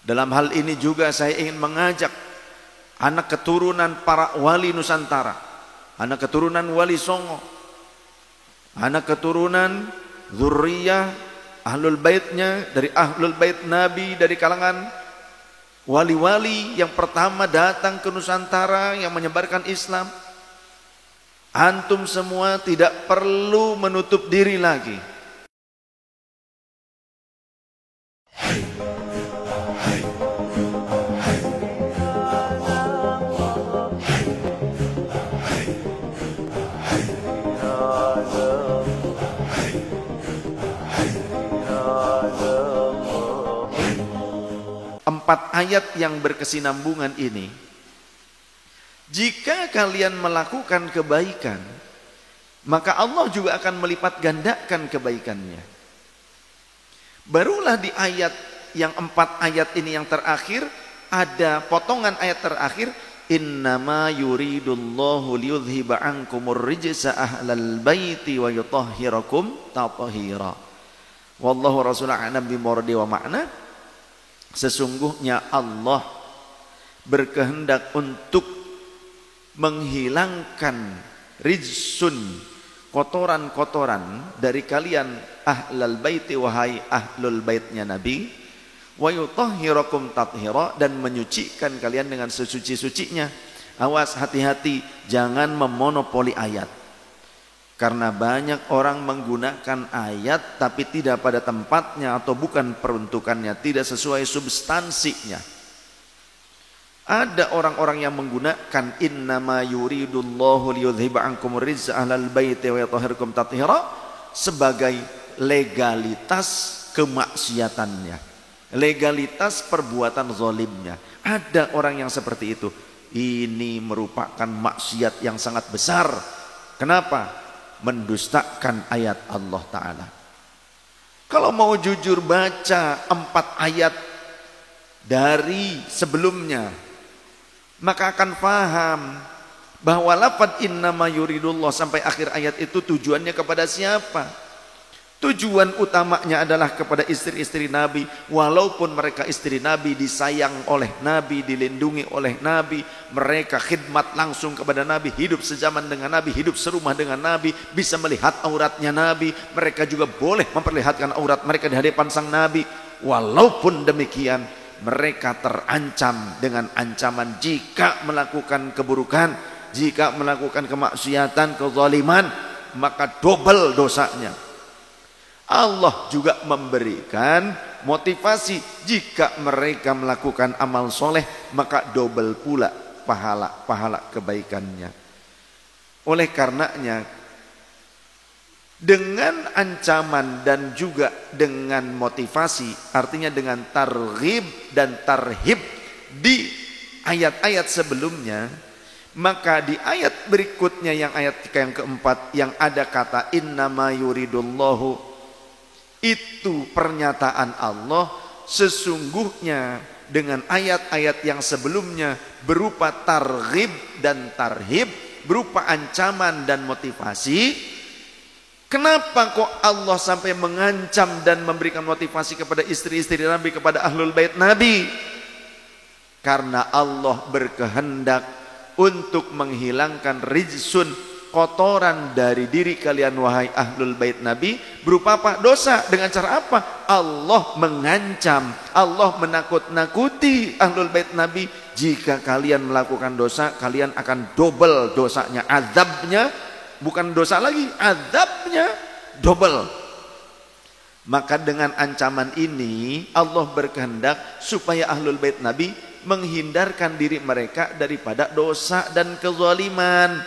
Dalam hal ini juga saya ingin mengajak anak keturunan para wali Nusantara, anak keturunan Wali Songo, anak keturunan zuriyah ahlul baitnya, dari ahlul bait Nabi, dari kalangan wali-wali yang pertama datang ke Nusantara yang menyebarkan Islam. Antum semua tidak perlu menutup diri lagi. Empat ayat yang berkesinambungan ini, jika kalian melakukan kebaikan, maka Allah juga akan melipat gandakan kebaikannya. Barulah di ayat yang 4 ayat ini yang terakhir, ada potongan ayat terakhir, innama yuridullahu liyudhiba ankumur rijsa ahlal baiti wa yutahhirakum tathira. Wallahu rasulullah a'lam bimuradi wa ma'na. Sesungguhnya Allah berkehendak untuk menghilangkan rijsun, kotoran-kotoran dari kalian ahlal baiti, wahai ahlul baitnya Nabi, wa yutahhirakum tathira, dan menyucikan kalian dengan sesuci-sucinya. Awas, hati-hati, jangan memonopoli ayat. Karena banyak orang menggunakan ayat tapi tidak pada tempatnya atau bukan peruntukannya, tidak sesuai substansinya. Ada orang-orang yang menggunakan innama yuridullahu liyudhiba ankumur rijsa ahlal baiti wa yutahhirakum tathira sebagai legalitas kemaksiatannya, legalitas perbuatan zalimnya. Ada orang yang seperti itu. Ini merupakan maksiat yang sangat besar. Kenapa? Mendustakan ayat Allah Ta'ala. Kalau mau jujur baca 4 ayat dari sebelumnya, maka akan paham bahwa lafaz innama yuridullah sampai akhir ayat itu tujuannya kepada siapa? Tujuan utamanya adalah kepada istri-istri Nabi. Walaupun mereka istri Nabi, disayang oleh Nabi, dilindungi oleh Nabi, mereka khidmat langsung kepada Nabi, hidup sezaman dengan Nabi, hidup serumah dengan Nabi, bisa melihat auratnya Nabi, mereka juga boleh memperlihatkan aurat mereka di hadapan sang Nabi. Walaupun demikian, mereka terancam dengan ancaman jika melakukan keburukan, jika melakukan kemaksiatan, kezaliman, maka double dosanya. Allah juga memberikan motivasi, jika mereka melakukan amal soleh maka double pula pahala kebaikannya. Oleh karenanya, dengan ancaman dan juga dengan motivasi, artinya dengan targhib dan tarhib di ayat-ayat sebelumnya, maka di ayat berikutnya yang ayat yang keempat yang ada kata innama yuridullahu, itu pernyataan Allah. Sesungguhnya dengan ayat-ayat yang sebelumnya berupa targhib dan tarhib, berupa ancaman dan motivasi. Kenapa kok Allah sampai mengancam dan memberikan motivasi kepada istri-istri Nabi, kepada ahlul bait Nabi? Karena Allah berkehendak untuk menghilangkan rijsun, kotoran dari diri kalian wahai ahlul bait Nabi. Berupa apa? Dosa. Dengan cara apa? Allah mengancam, Allah menakut-nakuti ahlul bait Nabi. Jika kalian melakukan dosa, kalian akan double dosanya, azabnya. Bukan dosa lagi, azabnya double. Maka dengan ancaman ini Allah berkehendak supaya ahlul bait Nabi menghindarkan diri mereka daripada dosa dan kezaliman,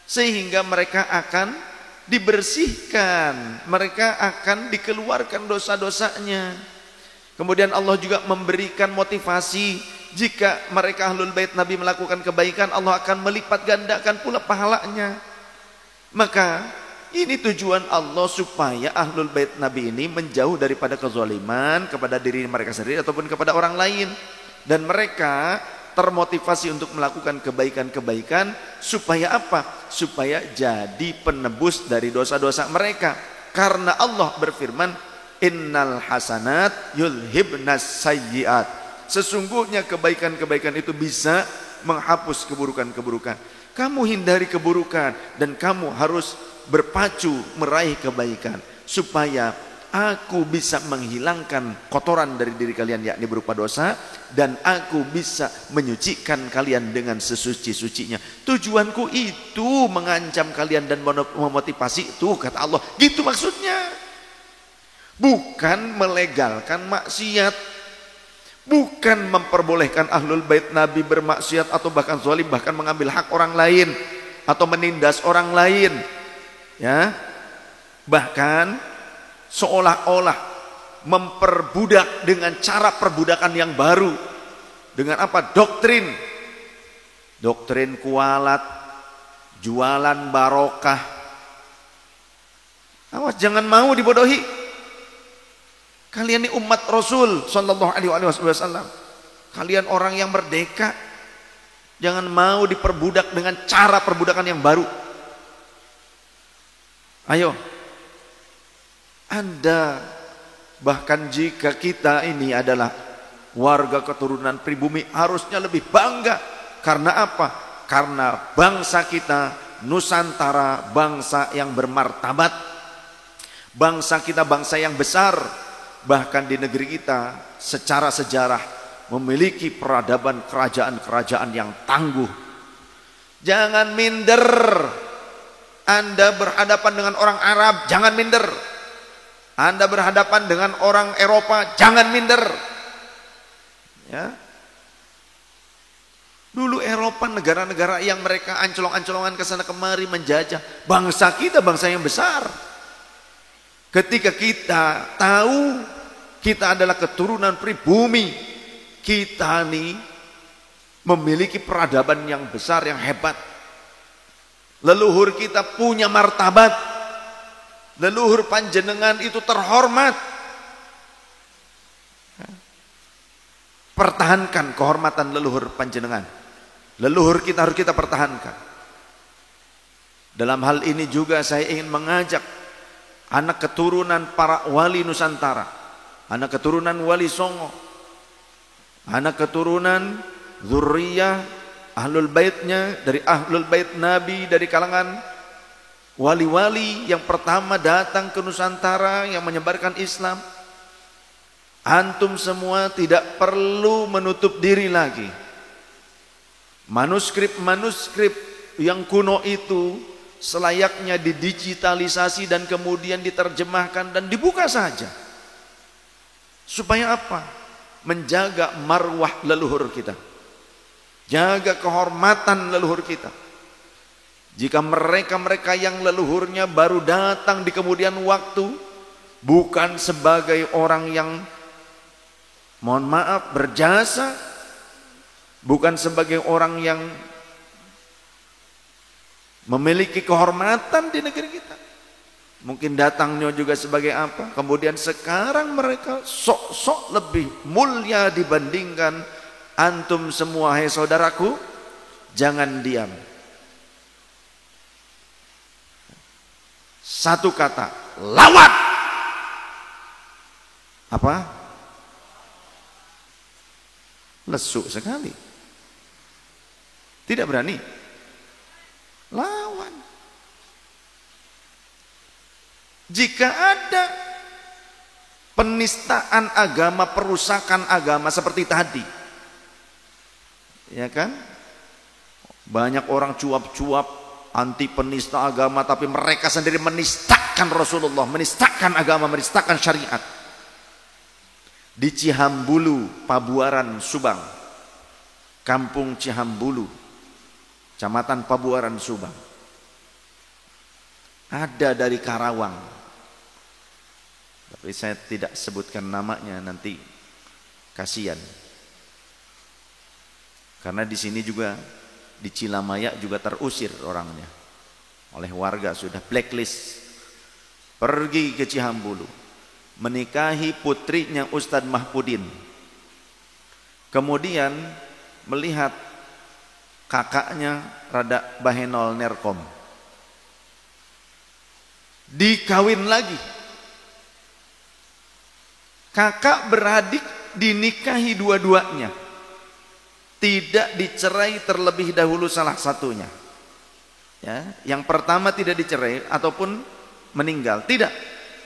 sehingga mereka akan dibersihkan, mereka akan dikeluarkan dosa-dosanya. Kemudian Allah juga memberikan motivasi, jika mereka ahlul bait Nabi melakukan kebaikan, Allah akan melipat gandakan pula pahalanya. Maka ini tujuan Allah supaya ahlul bait Nabi ini menjauh daripada kezaliman kepada diri mereka sendiri ataupun kepada orang lain, dan mereka termotivasi untuk melakukan kebaikan-kebaikan. Supaya apa? Supaya jadi penebus dari dosa-dosa mereka. Karena Allah berfirman, Innal hasanat yudhibnas sayyiat. Sesungguhnya kebaikan-kebaikan itu bisa menghapus keburukan-keburukan. Kamu hindari keburukan dan kamu harus berpacu meraih kebaikan supaya aku bisa menghilangkan kotoran dari diri kalian, yakni berupa dosa, dan aku bisa menyucikan kalian dengan sesuci-sucinya. Tujuanku itu mengancam kalian dan memotivasi itu, kata Allah. Gitu maksudnya. Bukan melegalkan maksiat, bukan memperbolehkan ahlul bait Nabi bermaksiat atau bahkan zalim, bahkan mengambil hak orang lain atau menindas orang lain, ya. Bahkan seolah-olah memperbudak dengan cara perbudakan yang baru. Dengan apa? Doktrin kualat, jualan barokah. Awas, jangan mau dibodohi. Kalian ini umat Rasul sallallahu alaihi wasallam. Kalian orang yang merdeka. Jangan mau diperbudak dengan cara perbudakan yang baru. Ayo. Anda, bahkan jika kita ini adalah warga keturunan pribumi, harusnya lebih bangga. Karena apa? Karena bangsa kita Nusantara, bangsa yang bermartabat, bangsa kita bangsa yang besar. Bahkan di negeri kita secara sejarah memiliki peradaban kerajaan-kerajaan yang tangguh. Jangan minder. Anda berhadapan dengan orang Arab, jangan minder. Anda berhadapan dengan orang Eropa, jangan minder. Ya. Dulu Eropa negara-negara yang mereka ancolong-ancolongan ke sana kemari menjajah. Bangsa kita bangsa yang besar. Ketika kita tahu kita adalah keturunan pribumi, kita nih memiliki peradaban yang besar, yang hebat. Leluhur kita punya martabat. Leluhur panjenengan itu terhormat. Pertahankan kehormatan leluhur panjenengan. Leluhur kita harus kita pertahankan. Dalam hal ini juga saya ingin mengajak anak keturunan para wali Nusantara, anak keturunan wali Songo, anak keturunan zuriyah ahlul baitnya, dari ahlul bait Nabi, dari kalangan wali-wali yang pertama datang ke Nusantara yang menyebarkan Islam. Antum semua tidak perlu menutup diri lagi. Manuskrip-manuskrip yang kuno itu selayaknya didigitalisasi dan kemudian diterjemahkan dan dibuka saja. Supaya apa? Menjaga marwah leluhur kita. Jaga kehormatan leluhur kita. Jika mereka-mereka yang leluhurnya baru datang di kemudian waktu, bukan sebagai orang yang, mohon maaf, berjasa, bukan sebagai orang yang memiliki kehormatan di negeri kita, mungkin datangnya juga sebagai apa, kemudian sekarang mereka sok-sok lebih mulia dibandingkan antum semua. Hai saudaraku, jangan diam. Satu kata, lawan. Apa? Lesu sekali. Tidak berani. Lawan. Jika ada penistaan agama, perusakan agama seperti tadi, ya kan? Banyak orang cuap-cuap anti penista agama, tapi mereka sendiri menistakan Rasulullah, menistakan agama, menistakan syariat. Di Cihambulu, Pabuaran, Subang, Kampung Cihambulu, Kecamatan Pabuaran, Subang. Ada dari Karawang, tapi saya tidak sebutkan namanya, nanti kasihan. Karena di sini juga, di Cilamaya juga terusir orangnya oleh warga, sudah blacklist. Pergi ke Cihambulu, menikahi putrinya Ustadz Mahpudin. Kemudian melihat kakaknya rada bahenol nerkom, dikawin lagi. Kakak beradik dinikahi dua-duanya. Tidak dicerai terlebih dahulu salah satunya. Ya, yang pertama tidak dicerai ataupun meninggal. Tidak.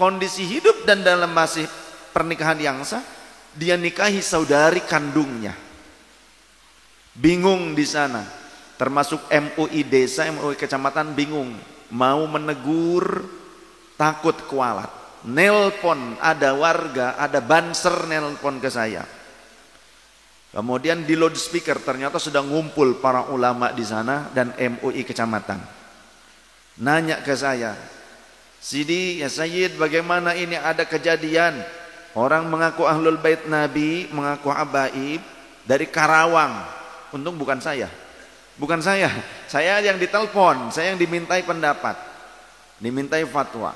Kondisi hidup dan dalam masih pernikahan yang sah, dia nikahi saudari kandungnya. Bingung di sana. Termasuk MUI desa, MUI kecamatan bingung. Mau menegur, takut kualat. Nelpon, ada warga, ada banser nelpon ke saya. Kemudian di loudspeaker ternyata sedang ngumpul para ulama di sana dan MUI kecamatan. Nanya ke saya, Sidi, ya Sayyid, bagaimana ini ada kejadian orang mengaku ahlul bait Nabi, mengaku habaib dari Karawang. Untung bukan saya. Bukan saya. Saya yang ditelepon, saya yang dimintai pendapat. Dimintai fatwa.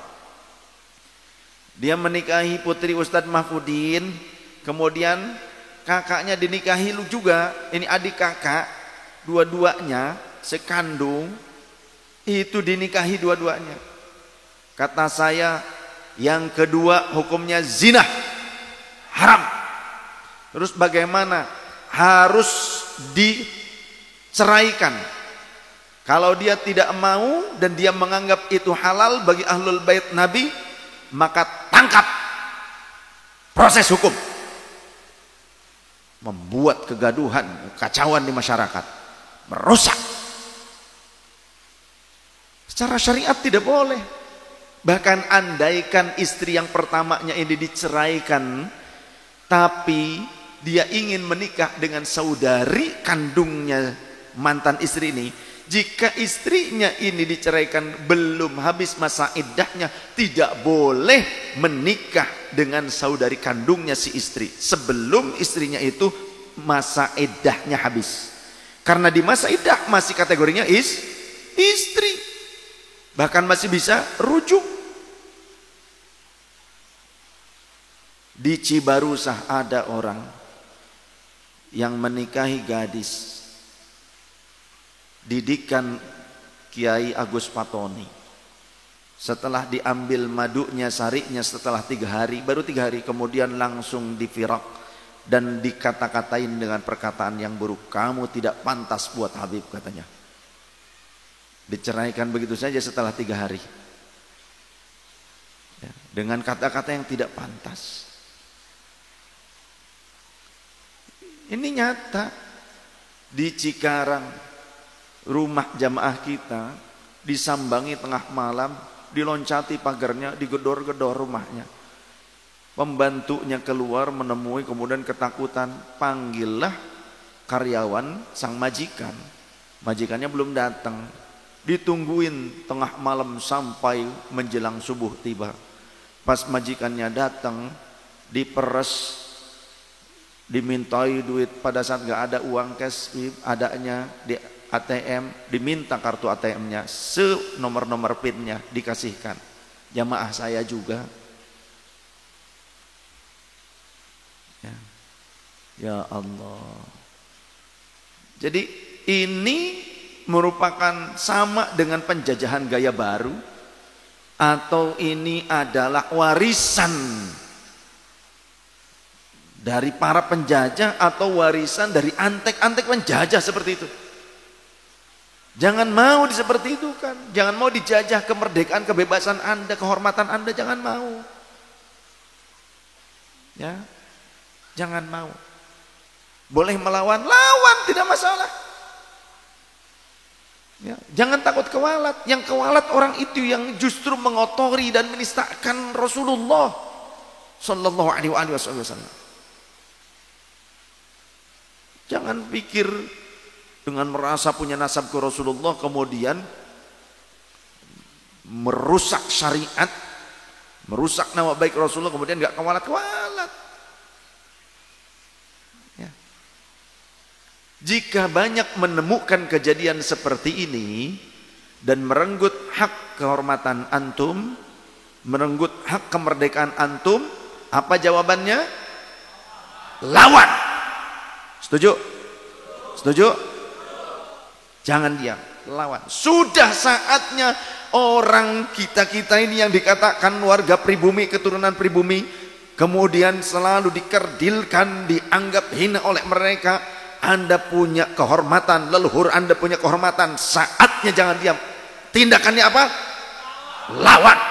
Dia menikahi putri Ustadz Mahfudin, kemudian kakaknya dinikahi lu juga, ini adik kakak, dua-duanya sekandung, itu dinikahi dua-duanya. Kata saya, yang kedua hukumnya zina, haram. Terus bagaimana? Harus diceraikan. Kalau dia tidak mau dan dia menganggap itu halal bagi ahlul bait Nabi, maka tangkap, proses hukum. Membuat kegaduhan, kekacauan di masyarakat, merusak. Secara syariat tidak boleh. Bahkan andaikan istri yang pertamanya ini diceraikan, tapi dia ingin menikah dengan saudari kandungnya mantan istri ini, jika istrinya ini diceraikan belum habis masa iddahnya, tidak boleh menikah dengan saudari kandungnya si istri sebelum istrinya itu masa iddahnya habis. Karena di masa iddah masih kategorinya istri, bahkan masih bisa rujuk. Di Cibarusah ada orang yang menikahi gadis didikan Kiai Agus Patoni. Setelah diambil madunya, sariknya setelah 3 hari, baru 3 hari kemudian langsung difirak dan dikata-katain dengan perkataan yang buruk. Kamu tidak pantas buat Habib, katanya. Diceraikan begitu saja setelah 3 hari. Ya, dengan kata-kata yang tidak pantas. Ini nyata. Di Cikarang, rumah jamaah kita disambangi tengah malam, diloncati pagarnya, digedor-gedor rumahnya. Pembantunya keluar menemui, kemudian ketakutan, panggillah karyawan sang majikan. Majikannya belum datang, ditungguin tengah malam sampai menjelang subuh tiba. Pas majikannya datang, diperes, dimintai duit. Pada saat gak ada uang cash, adanya di ATM, diminta kartu ATM-nya, nomor-nomor PIN-nya dikasihkan. Jamaah saya juga. Ya Allah. Jadi ini merupakan sama dengan penjajahan gaya baru, atau ini adalah warisan dari para penjajah, atau warisan dari antek-antek penjajah seperti itu. Jangan mau seperti itu kan. Jangan mau dijajah kemerdekaan, kebebasan Anda, kehormatan Anda, jangan mau. Ya. Jangan mau. Boleh melawan, lawan, tidak masalah. Ya, jangan takut kewalat. Yang kewalat orang itu yang justru mengotori dan menistakan Rasulullah sallallahu alaihi wasallam. Jangan pikir dengan merasa punya nasab ke Rasulullah kemudian merusak syariat, merusak nama baik Rasulullah, kemudian gak kewalat-kewalat. Ya. Jika banyak menemukan kejadian seperti ini dan merenggut hak kehormatan antum, merenggut hak kemerdekaan antum, apa jawabannya? Lawan. Setuju? Setuju? Jangan diam, lawan. Sudah saatnya orang kita-kita ini yang dikatakan warga pribumi, keturunan pribumi, kemudian selalu dikerdilkan, dianggap hina oleh mereka. Anda punya kehormatan, leluhur Anda punya kehormatan, saatnya jangan diam. Tindakannya apa? Lawan.